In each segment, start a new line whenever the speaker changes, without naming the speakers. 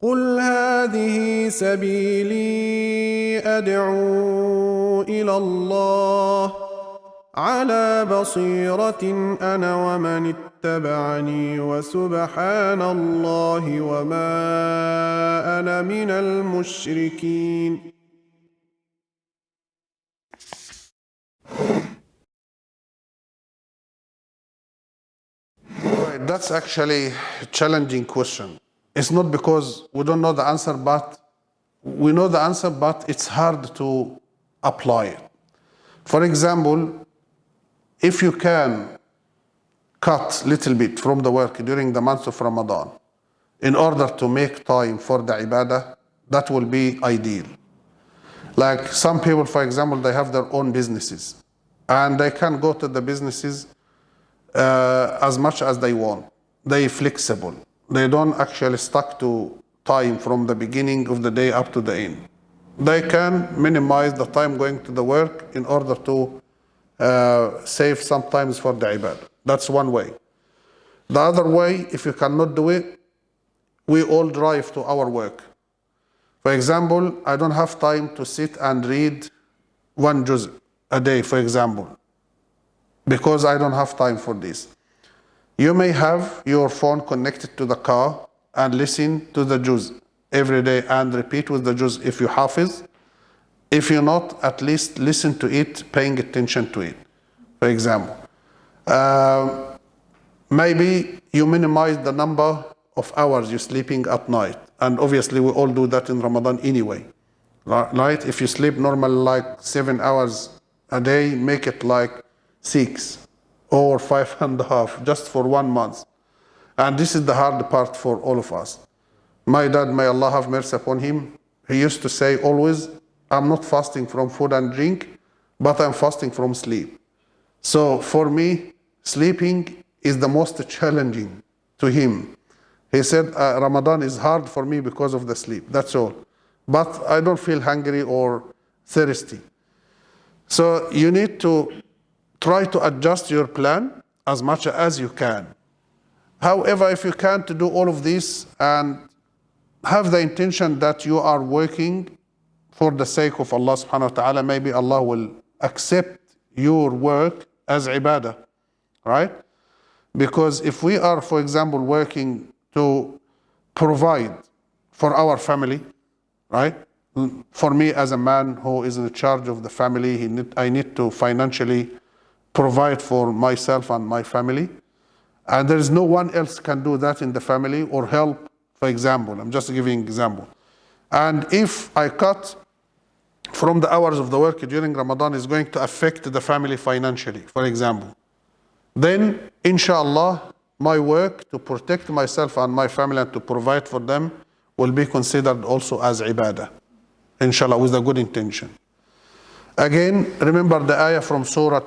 قل هذه سبيلي أدعو إلى الله على بصيرة أنا ومن اتبعني وسبحان الله وما أنا من المشركين.
That's actually a challenging question. It's not because we don't know the answer, but we know the answer, but it's hard to apply it. For example, if you can cut a little bit from the work during the month of Ramadan in order to make time for the ibadah, that will be ideal. Like some people, for example, they have their own businesses and they can go to the businesses as much as they want. They're flexible. They don't actually stuck to time from the beginning of the day up to the end. They can minimize the time going to the work in order to save sometimes for the ibadah. That's one way. The other way, if you cannot do it, we all drive to our work. For example, I don't have time to sit and read one juz a day, for example, because I don't have time for this. You may have your phone connected to the car and listen to the juz every day and repeat with the juz if you hafiz. If you're not, at least listen to it, paying attention to it, for example. Maybe you minimize the number of hours you're sleeping at night. And obviously we all do that in Ramadan anyway, right? If you sleep normally like 7 hours a day, make it like 6 or 5.5 just for 1 month. And this is the hard part for all of us. My dad, may Allah have mercy upon him, he used to say always, I'm not fasting from food and drink, but I'm fasting from sleep. So for me, sleeping is the most challenging to him. He said, Ramadan is hard for me because of the sleep, that's all. But I don't feel hungry or thirsty. So you need to try to adjust your plan as much as you can. However, if you can't do all of this and have the intention that you are working for the sake of Allah subhanahu wa ta'ala, maybe Allah will accept your work as ibadah, right? Because if we are, for example, working to provide for our family, right? For me as a man who is in charge of the family, I need to financially provide for myself and my family. And there is no one else can do that in the family or help, for example. I'm just giving an example. And if I cut from the hours of the work during Ramadan, is going to affect the family financially, for example. Then, inshallah, my work to protect myself and my family and to provide for them will be considered also as ibadah, inshallah, with a good intention. Again, remember the ayah from Surah,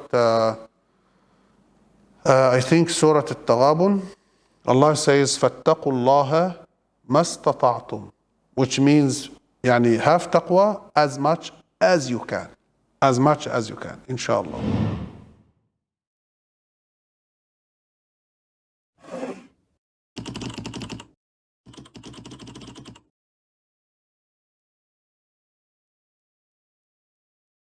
I think Surah Al-Taghabun. Allah says, فَاتَّقُوا اللَّهَ مَا اسْتَطَعْتُمْ, which means, have taqwa as much as you can. As much as you can, inshallah.